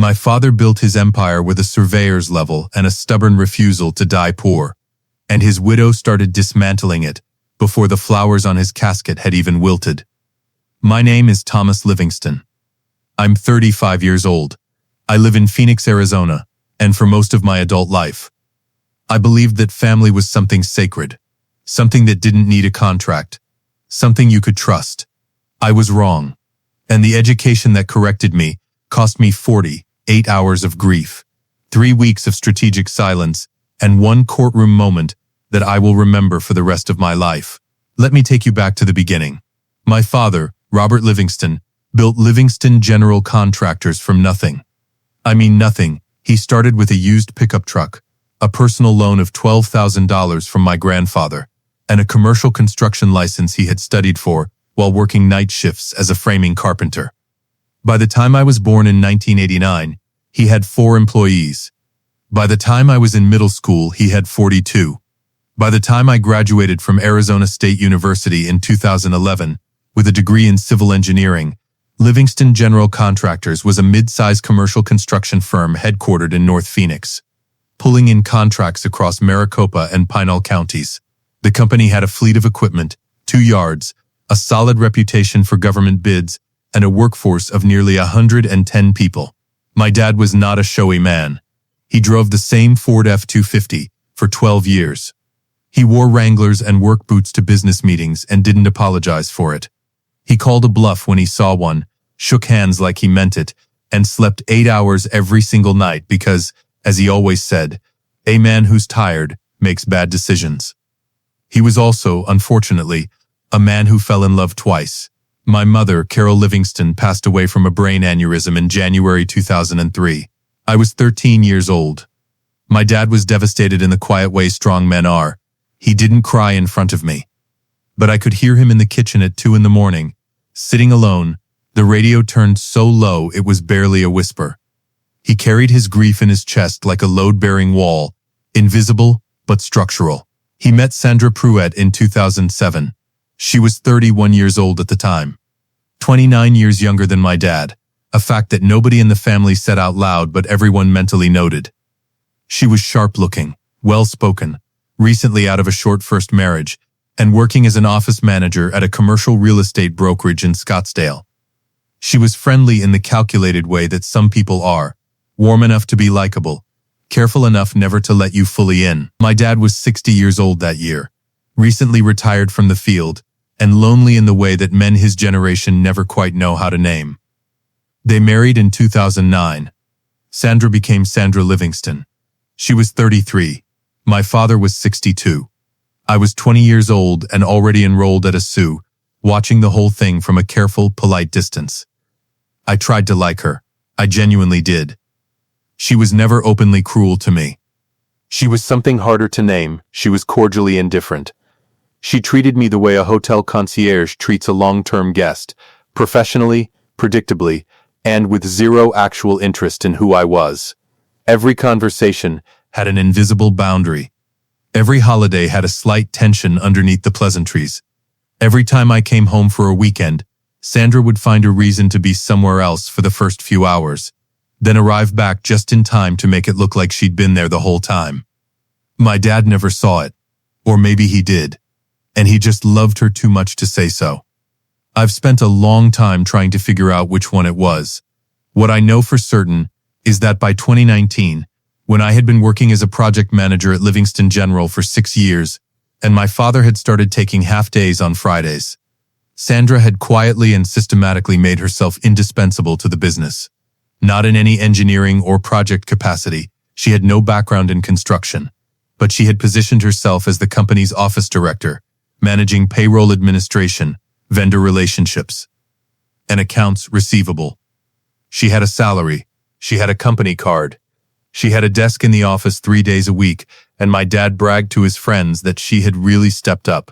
My father built his empire with a surveyor's level and a stubborn refusal to die poor, and his widow started dismantling it before the flowers on his casket had even wilted. My name is Thomas Livingston. I'm 35 years old. I live in Phoenix, Arizona, and for most of my adult life, I believed that family was something sacred, something that didn't need a contract, something you could trust. I was wrong, and the education that corrected me cost me 48 hours of grief, 3 weeks of strategic silence, and one courtroom moment that I will remember for the rest of my life. Let me take you back to the beginning. My father, Robert Livingston, built Livingston General Contractors from nothing. I mean nothing. He started with a used pickup truck, a personal loan of $12,000 from my grandfather, and a commercial construction license he had studied for while working night shifts as a framing carpenter. By the time I was born in 1989, he had 4 employees. By the time I was in middle school, he had 42. By the time I graduated from Arizona State University in 2011 with a degree in civil engineering, Livingston General Contractors was a mid-sized commercial construction firm headquartered in North Phoenix, pulling in contracts across Maricopa and Pinal counties. The company had a fleet of equipment, 2 yards, a solid reputation for government bids, and a workforce of nearly 110 people. My dad was not a showy man. He drove the same Ford F-250 for 12 years. He wore Wranglers and work boots to business meetings and didn't apologize for it. He called a bluff when he saw one, shook hands like he meant it, and slept 8 hours every single night because, as he always said, a man who's tired makes bad decisions. He was also, unfortunately, a man who fell in love twice. My mother, Carol Livingston, passed away from a brain aneurysm in January 2003. I was 13 years old. My dad was devastated in the quiet way strong men are. He didn't cry in front of me. But I could hear him in the kitchen at 2 a.m, sitting alone, the radio turned so low it was barely a whisper. He carried his grief in his chest like a load-bearing wall, invisible but structural. He met Sandra Pruitt in 2007. She was 31 years old at the time, 29 years younger than my dad, a fact that nobody in the family said out loud but everyone mentally noted. She was sharp-looking, well-spoken, recently out of a short first marriage, and working as an office manager at a commercial real estate brokerage in Scottsdale. She was friendly in the calculated way that some people are, warm enough to be likable, careful enough never to let you fully in. My dad was 60 years old that year, recently retired from the field, and lonely in the way that men his generation never quite know how to name. They married in 2009. Sandra became Sandra Livingston. She was 33. My father was 62. I was 20 years old and already enrolled at a SU, watching the whole thing from a careful, polite distance. I tried to like her. I genuinely did. She was never openly cruel to me. She was something harder to name. She was cordially indifferent. She treated me the way a hotel concierge treats a long-term guest, professionally, predictably, and with zero actual interest in who I was. Every conversation had an invisible boundary. Every holiday had a slight tension underneath the pleasantries. Every time I came home for a weekend, Sandra would find a reason to be somewhere else for the first few hours, then arrive back just in time to make it look like she'd been there the whole time. My dad never saw it, or maybe he did, and he just loved her too much to say so. I've spent a long time trying to figure out which one it was. What I know for certain is that by 2019, when I had been working as a project manager at Livingston General for 6 years, and my father had started taking half-days on Fridays, Sandra had quietly and systematically made herself indispensable to the business. Not in any engineering or project capacity, she had no background in construction, but she had positioned herself as the company's office director, managing payroll administration, vendor relationships, and accounts receivable. She had a salary, she had a company card, she had a desk in the office 3 days a week, and my dad bragged to his friends that she had really stepped up.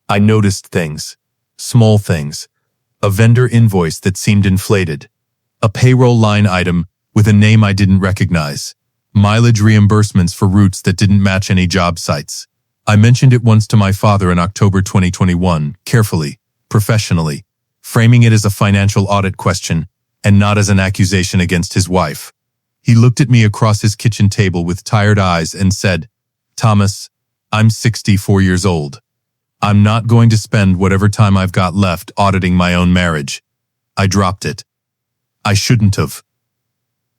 I noticed things, small things, a vendor invoice that seemed inflated, a payroll line item with a name I didn't recognize, mileage reimbursements for routes that didn't match any job sites. I mentioned it once to my father in October 2021, carefully, professionally, framing it as a financial audit question, and not as an accusation against his wife. He looked at me across his kitchen table with tired eyes and said, "Thomas, I'm 64 years old. I'm not going to spend whatever time I've got left auditing my own marriage." I dropped it. I shouldn't have.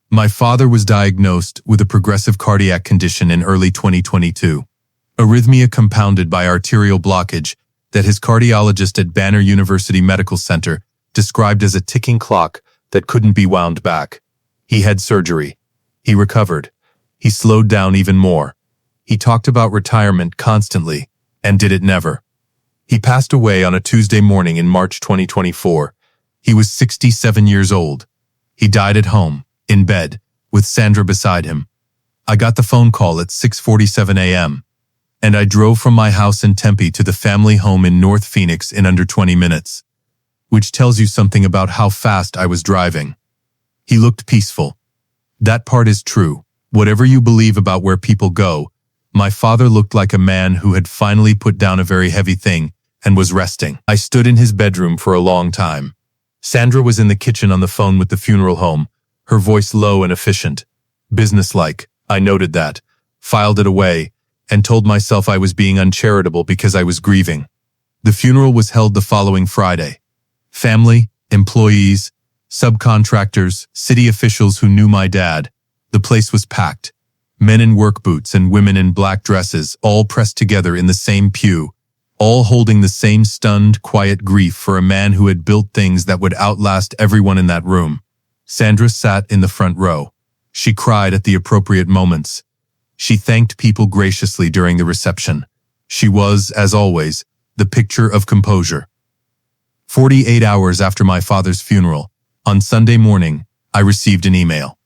My father was diagnosed with a progressive cardiac condition in early 2022, arrhythmia compounded by arterial blockage that his cardiologist at Banner University Medical Center described as a ticking clock that couldn't be wound back. He had surgery. He recovered. He slowed down even more. He talked about retirement constantly, and did it never. He passed away on a Tuesday morning in March 2024. He was 67 years old. He died at home, in bed, with Sandra beside him. I got the phone call at 6:47 a.m., and I drove from my house in Tempe to the family home in North Phoenix in under 20 minutes, which tells you something about how fast I was driving. He looked peaceful. That part is true. Whatever you believe about where people go, my father looked like a man who had finally put down a very heavy thing and was resting. I stood in his bedroom for a long time. Sandra was in the kitchen on the phone with the funeral home, her voice low and efficient. Businesslike, I noted that, filed it away, and told myself I was being uncharitable because I was grieving. The funeral was held the following Friday. Family, employees, subcontractors, city officials who knew my dad. The place was packed. Men in work boots and women in black dresses, all pressed together in the same pew, all holding the same stunned, quiet grief for a man who had built things that would outlast everyone in that room. Sandra sat in the front row. She cried at the appropriate moments. She thanked people graciously during the reception. She was, as always, the picture of composure. 48 hours after my father's funeral, on Sunday morning, I received an email.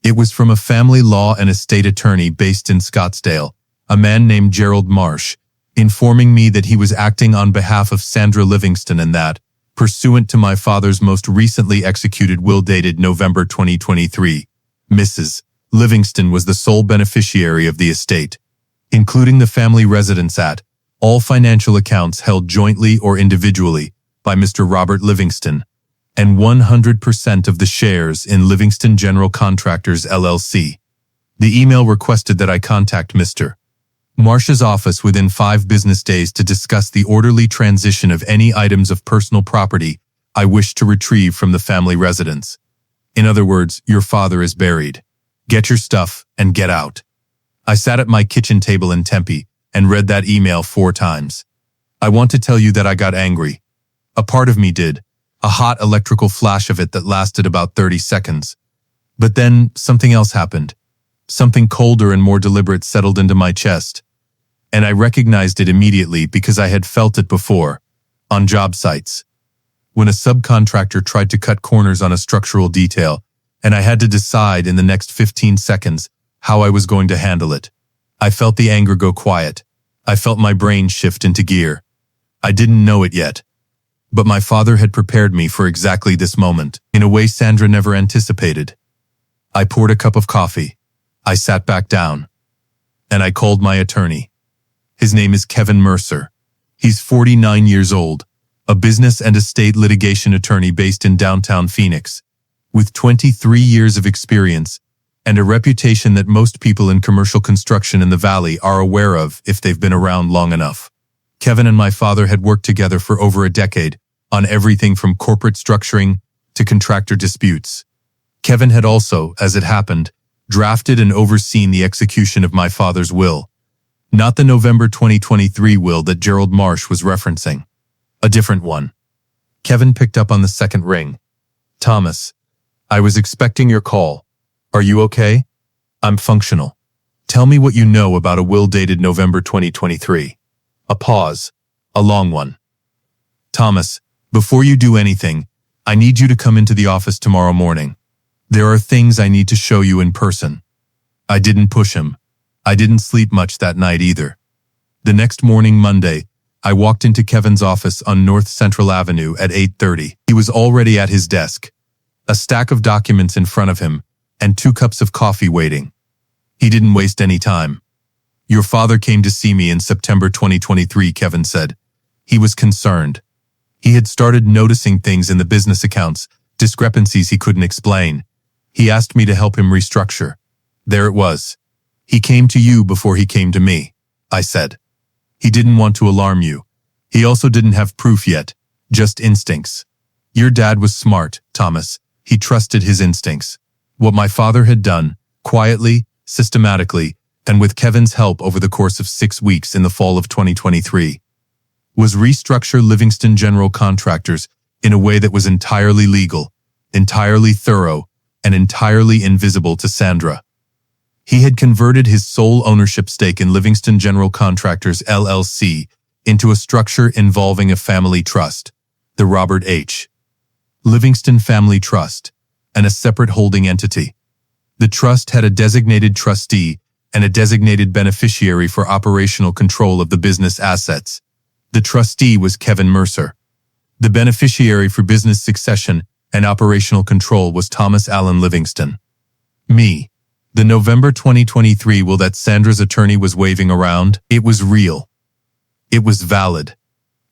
It was from a family law and estate attorney based in Scottsdale, a man named Gerald Marsh, informing me that he was acting on behalf of Sandra Livingston and that, pursuant to my father's most recently executed will dated November 2023, Mrs. Livingston was the sole beneficiary of the estate, including the family residence at, all financial accounts held jointly or individually by Mr. Robert Livingston, and 100% of the shares in Livingston General Contractors LLC. The email requested that I contact Mr. Marsh's office within 5 business days to discuss the orderly transition of any items of personal property I wish to retrieve from the family residence. In other words, your father is buried. Get your stuff and get out. I sat at my kitchen table in Tempe and read that email 4 times. I want to tell you that I got angry. A part of me did, a hot electrical flash of it that lasted about 30 seconds. But then something else happened. Something colder and more deliberate settled into my chest. And I recognized it immediately because I had felt it before, on job sites. When a subcontractor tried to cut corners on a structural detail, and I had to decide in the next 15 seconds how I was going to handle it. I felt the anger go quiet. I felt my brain shift into gear. I didn't know it yet. But my father had prepared me for exactly this moment, in a way Sandra never anticipated. I poured a cup of coffee. I sat back down. And I called my attorney. His name is Kevin Mercer. He's 49 years old, a business and estate litigation attorney based in downtown Phoenix, with 23 years of experience and a reputation that most people in commercial construction in the Valley are aware of if they've been around long enough. Kevin and my father had worked together for over a decade on everything from corporate structuring to contractor disputes. Kevin had also, as it happened, drafted and overseen the execution of my father's will. Not the November 2023 will that Gerald Marsh was referencing. A different one. Kevin picked up on the second ring. "Thomas, I was expecting your call. Are you okay?" "I'm functional. Tell me what you know about a will dated November 2023. A pause. A long one. "Thomas, before you do anything, I need you to come into the office tomorrow morning. There are things I need to show you in person." I didn't push him. I didn't sleep much that night either. The next morning, Monday, I walked into Kevin's office on North Central Avenue at 8:30. He was already at his desk, a stack of documents in front of him, and 2 cups of coffee waiting. He didn't waste any time. "Your father came to see me in September 2023, Kevin said. He was concerned. He had started noticing things in the business accounts Discrepancies he couldn't explain. He asked me to help him restructure. There it was. He came to you before he came to me, I said. He didn't want to alarm you. He also didn't have proof yet, just instincts. Your dad was smart, Thomas. He trusted his instincts. What my father had done, quietly, systematically, and with Kevin's help over the course of 6 weeks in the fall of 2023, was restructure Livingston General Contractors in a way that was entirely legal, entirely thorough, and entirely invisible to Sandra. He had converted his sole ownership stake in Livingston General Contractors LLC into a structure involving a family trust, the Robert H. Livingston Family Trust, and a separate holding entity. The trust had a designated trustee and a designated beneficiary for operational control of the business assets. The trustee was Kevin Mercer. The beneficiary for business succession and operational control was Thomas Allen Livingston. Me. The November 2023 will that Sandra's attorney was waving around, it was real. It was valid.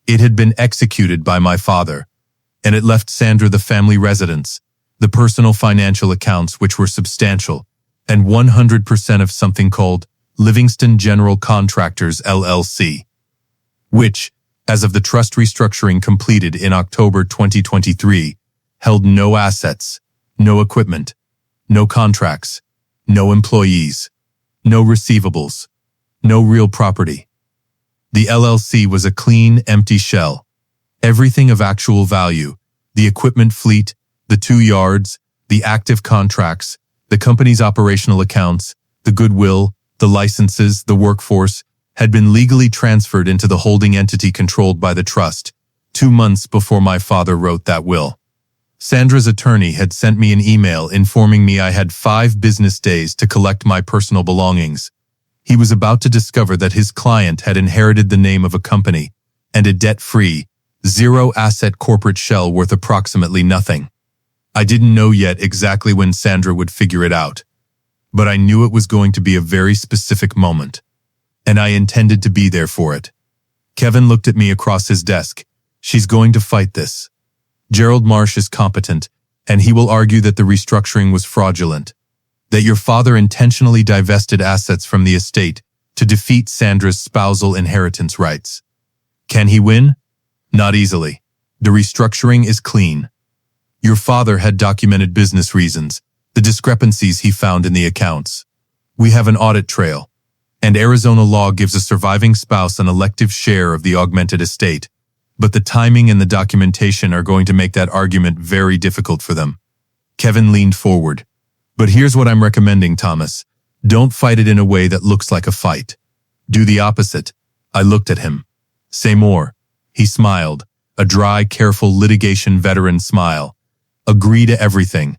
It had been executed by my father, and it left Sandra the family residence, the personal financial accounts which were substantial, and 100% of something called Livingston General Contractors LLC, which, as of the trust restructuring completed in October 2023, held no assets, no equipment, no contracts, no employees, no receivables, no real property. The LLC was a clean, empty shell. Everything of actual value, the equipment fleet, the 2 yards, the active contracts, the company's operational accounts, the goodwill, the licenses, the workforce, had been legally transferred into the holding entity controlled by the trust 2 months before my father wrote that will. Sandra's attorney had sent me an email informing me I had 5 business days to collect my personal belongings. He was about to discover that his client had inherited the name of a company and a debt-free, zero-asset corporate shell worth approximately nothing. I didn't know yet exactly when Sandra would figure it out, but I knew it was going to be a very specific moment, and I intended to be there for it. Kevin looked at me across his desk. She's going to fight this. Gerald Marsh is competent, and he will argue that the restructuring was fraudulent, that your father intentionally divested assets from the estate to defeat Sandra's spousal inheritance rights. Can he win? Not easily. The restructuring is clean. Your father had documented business reasons, the discrepancies he found in the accounts. We have an audit trail, and Arizona law gives a surviving spouse an elective share of the augmented estate. But the timing and the documentation are going to make that argument very difficult for them. Kevin leaned forward. But here's what I'm recommending, Thomas. Don't fight it in a way that looks like a fight. Do the opposite. I looked at him. Say more. He smiled, a dry, careful litigation veteran smile. Agree to everything.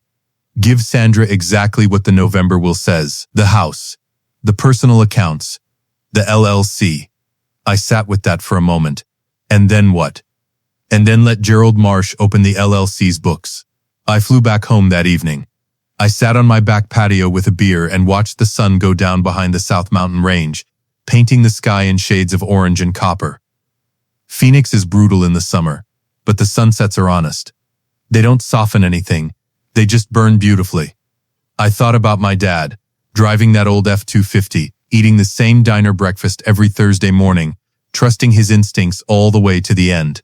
Give Sandra exactly what the November will says. The house. The personal accounts. The LLC. I sat with that for a moment. And then what? And then let Gerald Marsh open the LLC's books. I flew back home that evening. I sat on my back patio with a beer and watched the sun go down behind the South Mountain Range, painting the sky in shades of orange and copper. Phoenix is brutal in the summer, but the sunsets are honest. They don't soften anything, they just burn beautifully. I thought about my dad, driving that old F-250, eating the same diner breakfast every Thursday morning, trusting his instincts all the way to the end.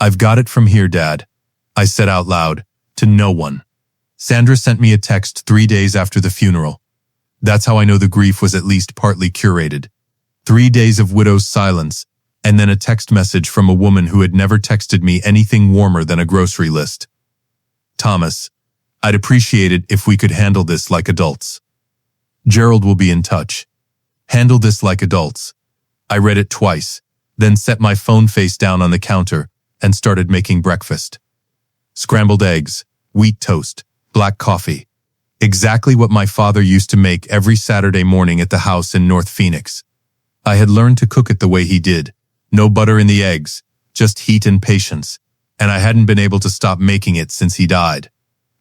I've got it from here, Dad, I said out loud, to no one. Sandra sent me a text 3 days after the funeral. That's how I know the grief was at least partly curated. 3 days of widow's silence, and then a text message from a woman who had never texted me anything warmer than a grocery list. Thomas, I'd appreciate it if we could handle this like adults. Gerald will be in touch. Handle this like adults. I read it twice, then set my phone face down on the counter and started making breakfast. Scrambled eggs, wheat toast, black coffee. Exactly what my father used to make every Saturday morning at the house in North Phoenix. I had learned to cook it the way he did. No butter in the eggs, just heat and patience, and I hadn't been able to stop making it since he died.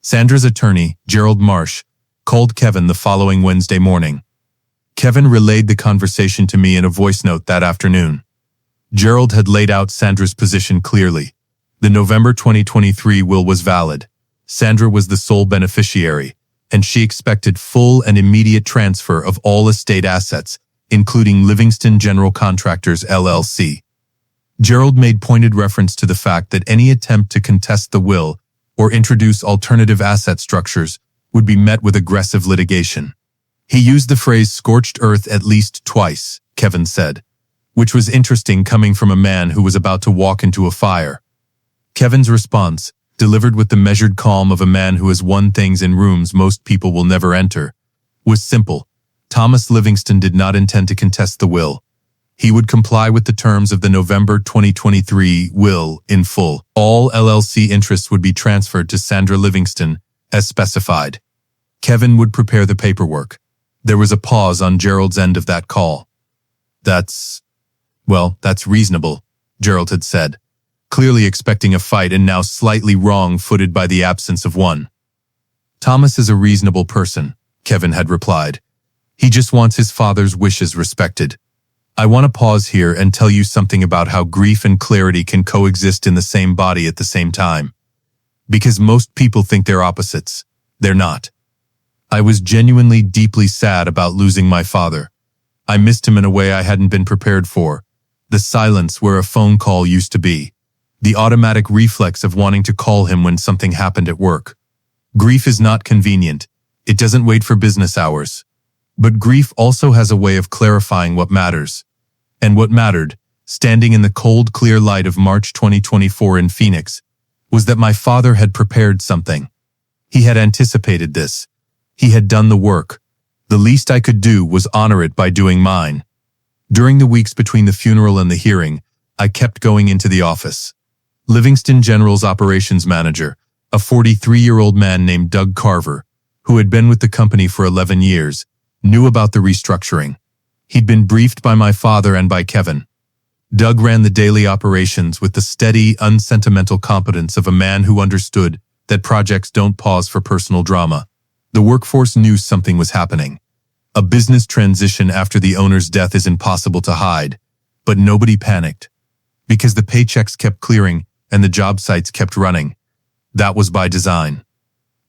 Sandra's attorney, Gerald Marsh, called Kevin the following Wednesday morning. Kevin relayed the conversation to me in a voice note that afternoon. Gerald had laid out Sandra's position clearly. The November 2023 will was valid. Sandra was the sole beneficiary, and she expected full and immediate transfer of all estate assets, including Livingston General Contractors LLC. Gerald made pointed reference to the fact that any attempt to contest the will or introduce alternative asset structures would be met with aggressive litigation. He used the phrase scorched earth at least twice, Kevin said, which was interesting coming from a man who was about to walk into a fire. Kevin's response, delivered with the measured calm of a man who has won things in rooms most people will never enter, was simple. Thomas Livingston did not intend to contest the will. He would comply with the terms of the November 2023 will in full. All LLC interests would be transferred to Sandra Livingston, as specified. Kevin would prepare the paperwork. There was a pause on Gerald's end of that call. That's reasonable, Gerald had said, clearly expecting a fight and now slightly wrong-footed by the absence of one. Thomas is a reasonable person, Kevin had replied. He just wants his father's wishes respected. I want to pause here and tell you something about how grief and clarity can coexist in the same body at the same time. Because most people think they're opposites. They're not. I was genuinely deeply sad about losing my father. I missed him in a way I hadn't been prepared for. The silence where a phone call used to be. The automatic reflex of wanting to call him when something happened at work. Grief is not convenient. It doesn't wait for business hours. But grief also has a way of clarifying what matters. And what mattered, standing in the cold, clear light of March 2024 in Phoenix, was that my father had prepared something. He had anticipated this. He had done the work. The least I could do was honor it by doing mine. During the weeks between the funeral and the hearing, I kept going into the office. Livingston General's operations manager, a 43-year-old man named Doug Carver, who had been with the company for 11 years, knew about the restructuring. He'd been briefed by my father and by Kevin. Doug ran the daily operations with the steady, unsentimental competence of a man who understood that projects don't pause for personal drama. The workforce knew something was happening. A business transition after the owner's death is impossible to hide, but nobody panicked. Because the paychecks kept clearing and the job sites kept running. That was by design.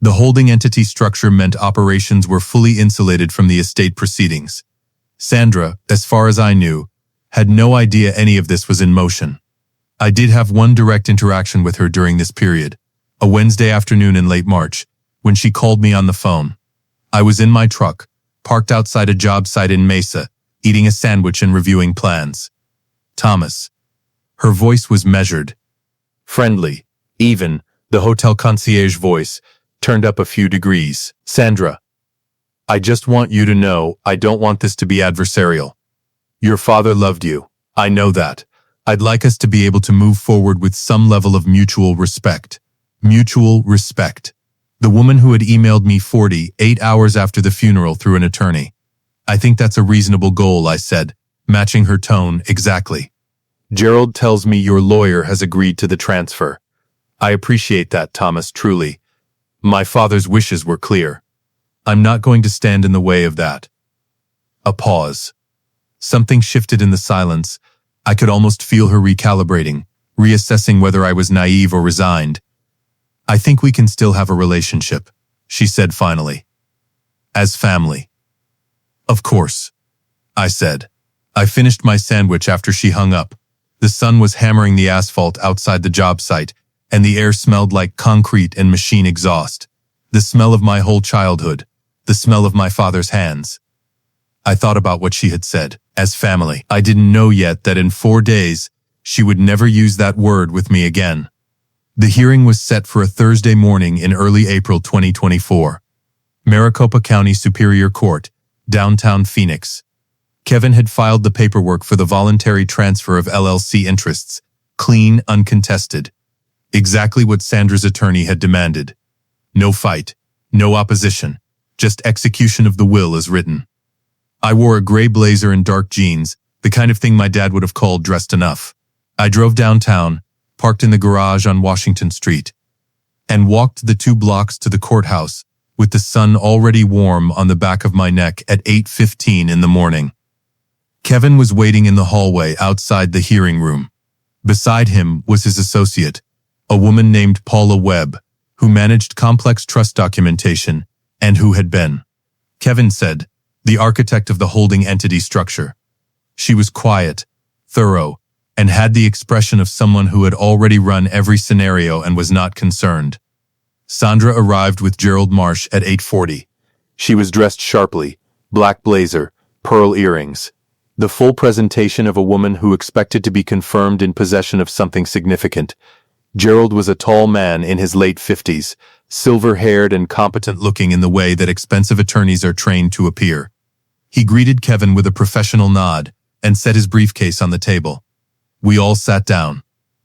The holding entity structure meant operations were fully insulated from the estate proceedings. Sandra, as far as I knew, had no idea any of this was in motion. I did have one direct interaction with her during this period, a Wednesday afternoon in late March, when she called me on the phone. I was in my truck, parked outside a job site in Mesa, eating a sandwich and reviewing plans. Thomas. Her voice was measured. Friendly, even, the hotel concierge voice, turned up a few degrees. Sandra. I just want you to know I don't want this to be adversarial. Your father loved you. I know that. I'd like us to be able to move forward with some level of mutual respect. Mutual respect. The woman who had emailed me 48 hours after the funeral through an attorney. I think that's a reasonable goal, I said, matching her tone exactly. Gerald tells me your lawyer has agreed to the transfer. I appreciate that, Thomas, truly. My father's wishes were clear. I'm not going to stand in the way of that. A pause. Something shifted in the silence. I could almost feel her recalibrating, reassessing whether I was naive or resigned. I think we can still have a relationship, she said finally. As family. Of course, I said. I finished my sandwich after she hung up. The sun was hammering the asphalt outside the job site, and the air smelled like concrete and machine exhaust. The smell of my whole childhood. The smell of my father's hands. I thought about what she had said, as family. I didn't know yet that in 4 days, she would never use that word with me again. The hearing was set for a Thursday morning in early April 2024. Maricopa County Superior Court, downtown Phoenix. Kevin had filed the paperwork for the voluntary transfer of LLC interests, clean, uncontested. Exactly what Sandra's attorney had demanded. No fight, no opposition, just execution of the will as written. I wore a gray blazer and dark jeans, the kind of thing my dad would have called dressed enough. I drove downtown, parked in the garage on Washington Street, and walked the 2 blocks to the courthouse with the sun already warm on the back of my neck at 8:15 in the morning. Kevin was waiting in the hallway outside the hearing room. Beside him was his associate, a woman named Paula Webb, who managed complex trust documentation, and who had been, Kevin said, the architect of the holding entity structure. She was quiet, thorough, and had the expression of someone who had already run every scenario and was not concerned. Sandra arrived with Gerald Marsh at 8:40. She was dressed sharply, black blazer, pearl earrings. The full presentation of a woman who expected to be confirmed in possession of something significant. Gerald was a tall man in his late 50s, silver-haired and competent-looking in the way that expensive attorneys are trained to appear. He greeted Kevin with a professional nod and set his briefcase on the table. We all sat down.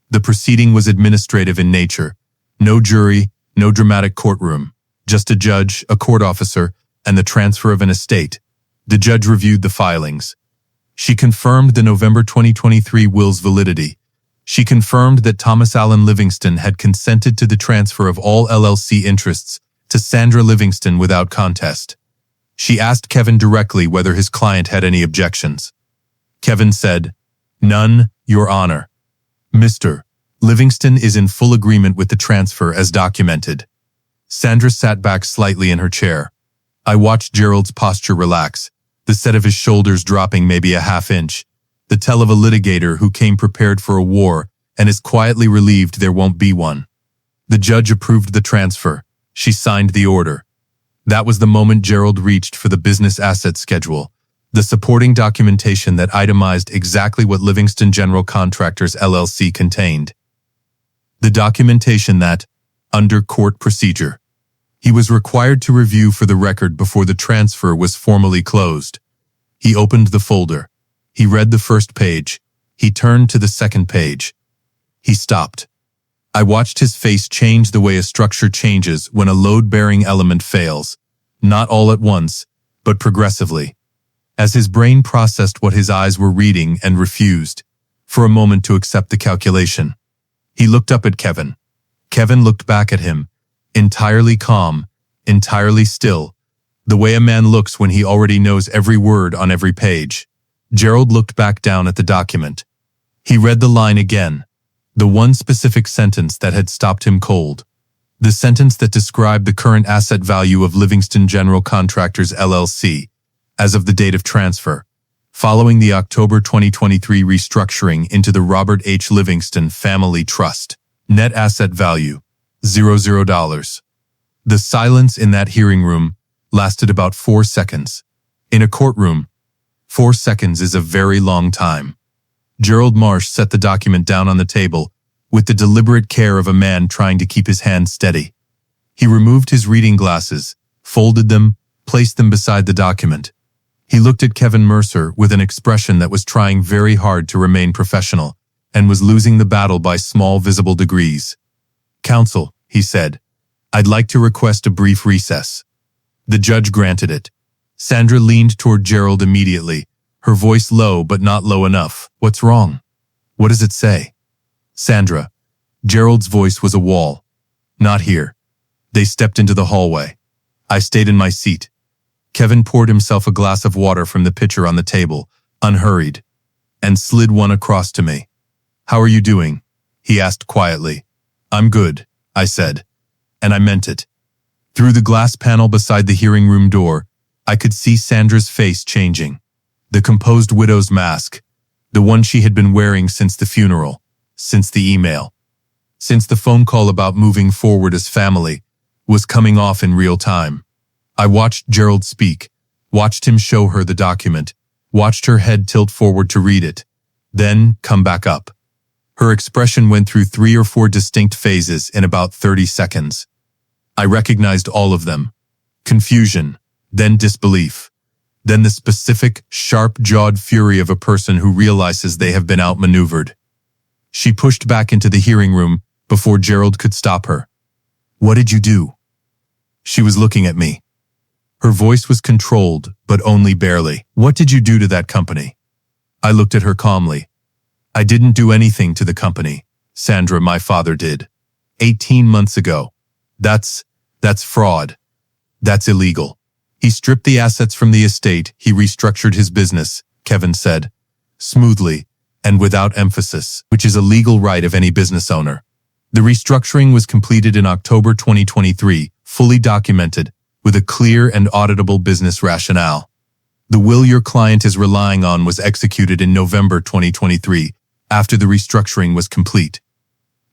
The proceeding was administrative in nature. No jury, no dramatic courtroom. Just a judge, a court officer, and the transfer of an estate. The judge reviewed the filings. She confirmed the November 2023 will's validity. She confirmed that Thomas Allen Livingston had consented to the transfer of all LLC interests to Sandra Livingston without contest. She asked Kevin directly whether his client had any objections. Kevin said, "None, Your Honor. Mr. Livingston is in full agreement with the transfer as documented." Sandra sat back slightly in her chair. I watched Gerald's posture relax, the set of his shoulders dropping maybe a half-inch, the tell of a litigator who came prepared for a war and is quietly relieved there won't be one. The judge approved the transfer. She signed the order. That was the moment Gerald reached for the business asset schedule, the supporting documentation that itemized exactly what Livingston General Contractors LLC contained. The documentation that, under court procedure, he was required to review for the record before the transfer was formally closed. He opened the folder. He read the first page. He turned to the second page. He stopped. I watched his face change the way a structure changes when a load-bearing element fails, not all at once, but progressively. As his brain processed what his eyes were reading and refused, for a moment, to accept the calculation. He looked up at Kevin. Kevin looked back at him, entirely calm, entirely still, the way a man looks when he already knows every word on every page. Gerald looked back down at the document. He read the line again, the one specific sentence that had stopped him cold. The sentence that described the current asset value of Livingston General Contractors LLC, as of the date of transfer, following the October 2023 restructuring into the Robert H. Livingston Family Trust. Net asset value, $00. The silence in that hearing room lasted about 4 seconds. In a courtroom, 4 seconds is a very long time. Gerald Marsh set the document down on the table with the deliberate care of a man trying to keep his hand steady. He removed his reading glasses, folded them, placed them beside the document. He looked at Kevin Mercer with an expression that was trying very hard to remain professional and was losing the battle by small visible degrees. "Counsel," he said, "I'd like to request a brief recess." The judge granted it. Sandra leaned toward Gerald immediately, her voice low but not low enough. "What's wrong? What does it say?" "Sandra." Gerald's voice was a wall. "Not here." They stepped into the hallway. I stayed in my seat. Kevin poured himself a glass of water from the pitcher on the table, unhurried, and slid one across to me. "How are you doing?" he asked quietly. "I'm good," I said, and I meant it. Through the glass panel beside the hearing room door, I could see Sandra's face changing. The composed widow's mask, the one she had been wearing since the funeral, since the email, since the phone call about moving forward as family, was coming off in real time. I watched Gerald speak, watched him show her the document, watched her head tilt forward to read it, then come back up. Her expression went through 3 or 4 distinct phases in about 30 seconds. I recognized all of them. Confusion, then disbelief, then the specific, sharp-jawed fury of a person who realizes they have been outmaneuvered. She pushed back into the hearing room before Gerald could stop her. "What did you do?" She was looking at me. Her voice was controlled, but only barely. "What did you do to that company?" I looked at her calmly. "I didn't do anything to the company, Sandra. My father did. 18 months ago. That's fraud. That's illegal. He stripped the assets from the estate. He restructured his business," Kevin said, smoothly and without emphasis, "which is a legal right of any business owner. The restructuring was completed in October 2023, fully documented, with a clear and auditable business rationale. The will your client is relying on was executed in November 2023, after the restructuring was complete.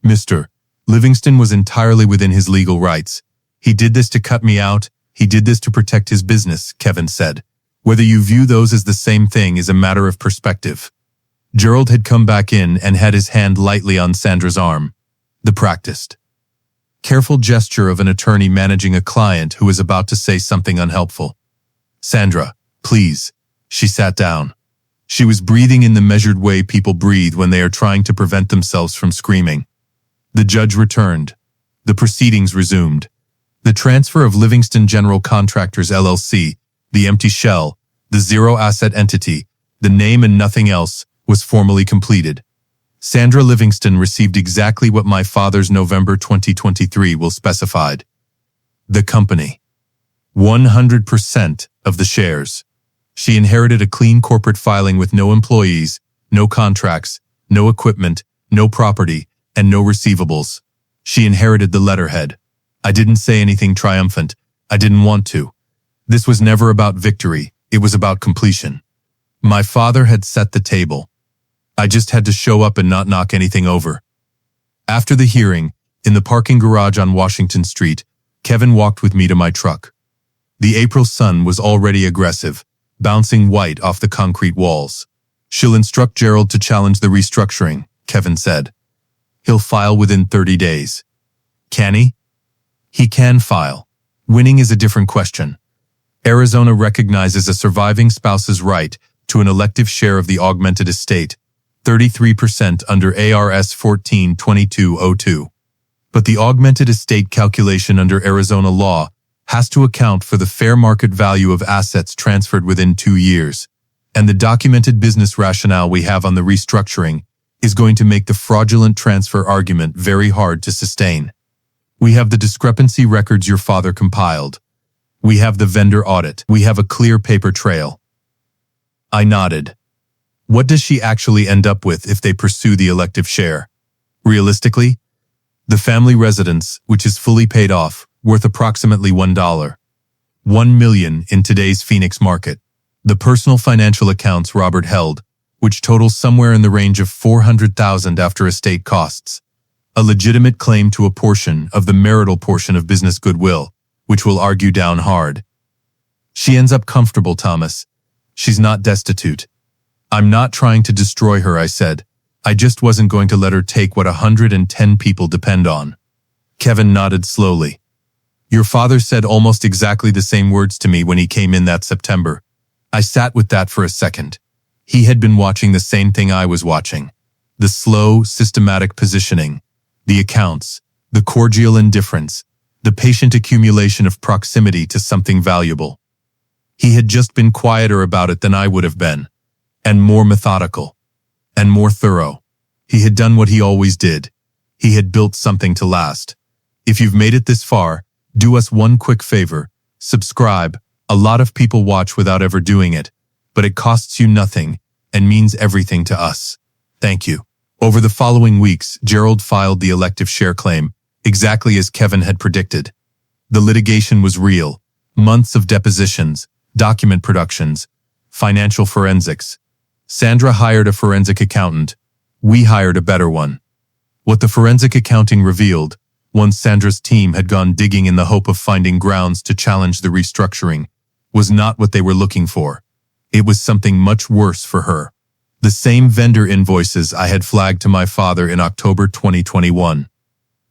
Mr. Livingston was entirely within his legal rights. He did this to cut me out. He did this to protect his business, Kevin said. Whether you view those as the same thing is a matter of perspective. Gerald had come back in and had his hand lightly on Sandra's arm. The practiced, careful gesture of an attorney managing a client who is about to say something unhelpful. Sandra, please. She sat down. She was breathing in the measured way people breathe when they are trying to prevent themselves from screaming. The judge returned. The proceedings resumed. The transfer of Livingston General Contractors LLC, the empty shell, the zero-asset entity, the name and nothing else, was formally completed. Sandra Livingston received exactly what my father's November 2023 will specified. The company. 100% of the shares. She inherited a clean corporate filing with no employees, no contracts, no equipment, no property, and no receivables. She inherited the letterhead. I didn't say anything triumphant. I didn't want to. This was never about victory. It was about completion. My father had set the table. I just had to show up and not knock anything over. After the hearing, in the parking garage on Washington Street, Kevin walked with me to my truck. The April sun was already aggressive, bouncing white off the concrete walls. She'll instruct Gerald to challenge the restructuring, Kevin said. He'll file within 30 days. Can he? He can file. Winning is a different question. Arizona recognizes a surviving spouse's right to an elective share of the augmented estate, 33% under ARS 14-2202. But the augmented estate calculation under Arizona law has to account for the fair market value of assets transferred within 2 years, and the documented business rationale we have on the restructuring is going to make the fraudulent transfer argument very hard to sustain. We have the discrepancy records your father compiled. We have the vendor audit. We have a clear paper trail. I nodded. What does she actually end up with if they pursue the elective share? Realistically, the family residence, which is fully paid off, worth approximately $1. $1 million in today's Phoenix market. The personal financial accounts Robert held, which totals somewhere in the range of $400,000 after estate costs. A legitimate claim to a portion of the marital portion of business goodwill, which will argue down hard. She ends up comfortable, Thomas. She's not destitute. I'm not trying to destroy her, I said. I just wasn't going to let her take what 110 people depend on. Kevin nodded slowly. Your father said almost exactly the same words to me when he came in that September. I sat with that for a second. He had been watching the same thing I was watching. The slow, systematic positioning, the accounts, the cordial indifference, the patient accumulation of proximity to something valuable. He had just been quieter about it than I would have been, and more methodical, and more thorough. He had done what he always did. He had built something to last. If you've made it this far, do us one quick favor. Subscribe. A lot of people watch without ever doing it, but it costs you nothing and means everything to us. Thank you. Over the following weeks, Gerald filed the elective share claim, exactly as Kevin had predicted. The litigation was real. Months of depositions, document productions, financial forensics. Sandra hired a forensic accountant. We hired a better one. What the forensic accounting revealed, once Sandra's team had gone digging in the hope of finding grounds to challenge the restructuring, was not what they were looking for. It was something much worse for her. The same vendor invoices I had flagged to my father in October 2021.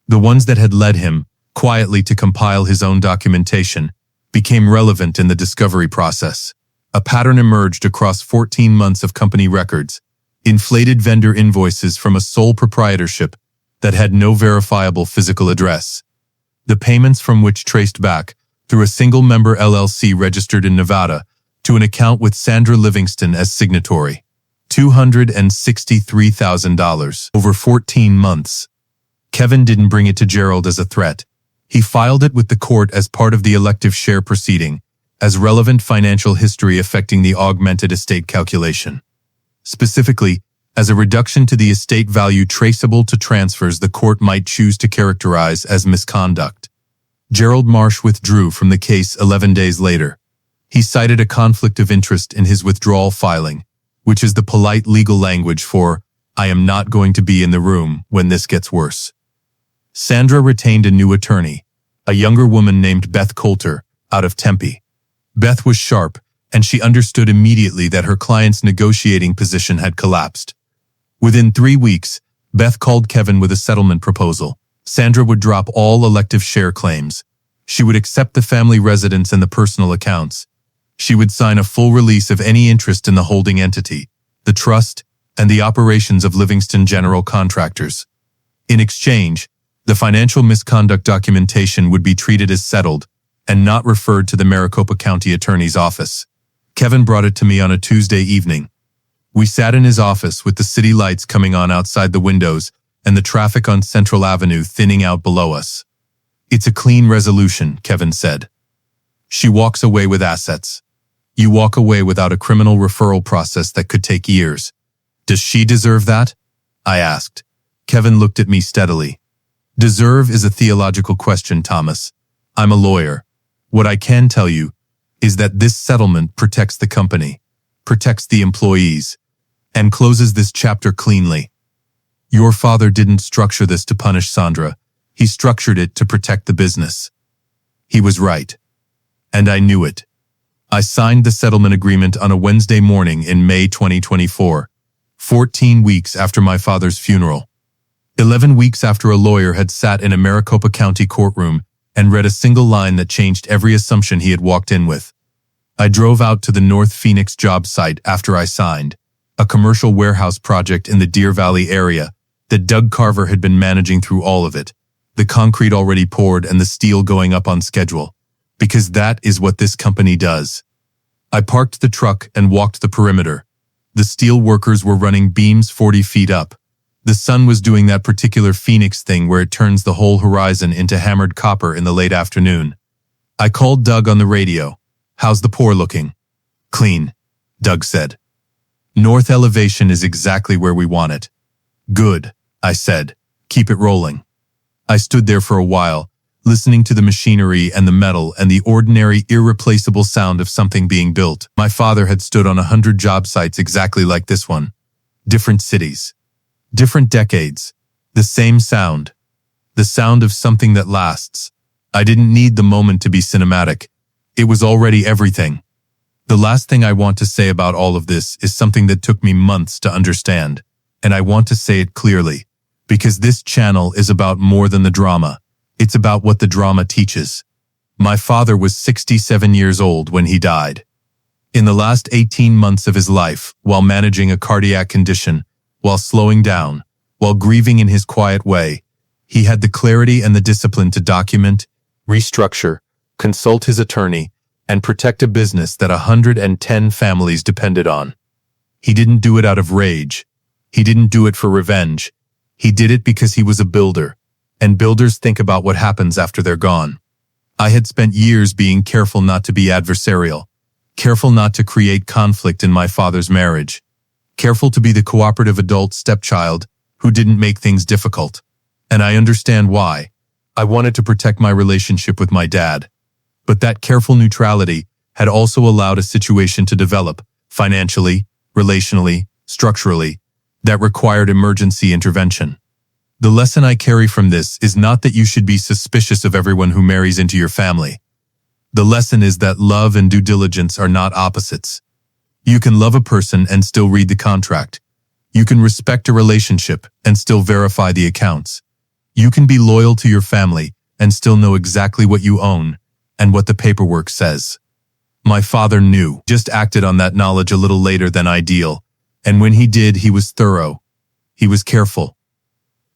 The ones that had led him, quietly to compile his own documentation, became relevant in the discovery process. A pattern emerged across 14 months of company records, inflated vendor invoices from a sole proprietorship that had no verifiable physical address. The payments from which traced back, through a single-member LLC registered in Nevada, to an account with Sandra Livingston as signatory. $263,000 over 14 months. Kevin didn't bring it to Gerald as a threat. He filed it with the court as part of the elective share proceeding, as relevant financial history affecting the augmented estate calculation. Specifically, as a reduction to the estate value traceable to transfers the court might choose to characterize as misconduct. Gerald Marsh withdrew from the case 11 days later. He cited a conflict of interest in his withdrawal filing, which is the polite legal language for, "I am not going to be in the room when this gets worse." Sandra retained a new attorney, a younger woman named Beth Coulter, out of Tempe. Beth was sharp, and she understood immediately that her client's negotiating position had collapsed. Within 3 weeks, Beth called Kevin with a settlement proposal. Sandra would drop all elective share claims. She would accept the family residence and the personal accounts. She would sign a full release of any interest in the holding entity, the trust, and the operations of Livingston General Contractors. In exchange, the financial misconduct documentation would be treated as settled and not referred to the Maricopa County Attorney's office. Kevin brought it to me on a Tuesday evening. We sat in his office with the city lights coming on outside the windows and the traffic on Central Avenue thinning out below us. "It's a clean resolution," Kevin said. "She walks away with assets. You walk away without a criminal referral process that could take years. Does she deserve that?" I asked. Kevin looked at me steadily. "Deserve is a theological question, Thomas. I'm a lawyer. What I can tell you is that this settlement protects the company, protects the employees, and closes this chapter cleanly. Your father didn't structure this to punish Sandra. He structured it to protect the business." He was right. And I knew it. I signed the settlement agreement on a Wednesday morning in May 2024, 14 weeks after my father's funeral. 11 weeks after a lawyer had sat in a Maricopa County courtroom and read a single line that changed every assumption he had walked in with. I drove out to the North Phoenix job site after I signed, a commercial warehouse project in the Deer Valley area that Doug Carver had been managing through all of it, the concrete already poured and the steel going up on schedule, because that is what this company does. I parked the truck and walked the perimeter. The steel workers were running beams 40 feet up. The sun was doing that particular Phoenix thing where it turns the whole horizon into hammered copper in the late afternoon. I called Doug on the radio. "How's the pour looking?" "Clean," Doug said. "North elevation is exactly where we want it." "Good," I said. "Keep it rolling." I stood there for a while, listening to the machinery and the metal and the ordinary, irreplaceable sound of something being built. My father had stood on 100 job sites exactly like this one. Different cities. Different decades. The same sound. The sound of something that lasts. I didn't need the moment to be cinematic. It was already everything. The last thing I want to say about all of this is something that took me months to understand, and I want to say it clearly, because this channel is about more than the drama. It's about what the drama teaches. My father was 67 years old when he died. In the last 18 months of his life, while managing a cardiac condition, while slowing down, while grieving in his quiet way, he had the clarity and the discipline to document, restructure, consult his attorney, and protect a business that 110 families depended on. He didn't do it out of rage. He didn't do it for revenge. He did it because he was a builder, and builders think about what happens after they're gone. I had spent years being careful not to be adversarial, careful not to create conflict in my father's marriage, careful to be the cooperative adult stepchild who didn't make things difficult. And I understand why. I wanted to protect my relationship with my dad. But that careful neutrality had also allowed a situation to develop, financially, relationally, structurally, that required emergency intervention. The lesson I carry from this is not that you should be suspicious of everyone who marries into your family. The lesson is that love and due diligence are not opposites. You can love a person and still read the contract. You can respect a relationship and still verify the accounts. You can be loyal to your family and still know exactly what you own and what the paperwork says. My father knew, just acted on that knowledge a little later than ideal, and when he did, he was thorough. He was careful.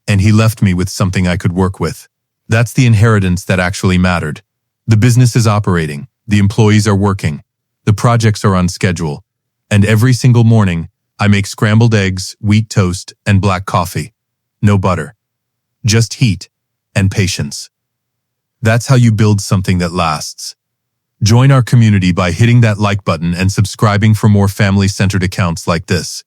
And he left me with something I could work with. That's the inheritance that actually mattered. The business is operating, the employees are working, the projects are on schedule, and every single morning, I make scrambled eggs, wheat toast, and black coffee. No butter. Just heat and patience. That's how you build something that lasts. Join our community by hitting that like button and subscribing for more family-centered accounts like this.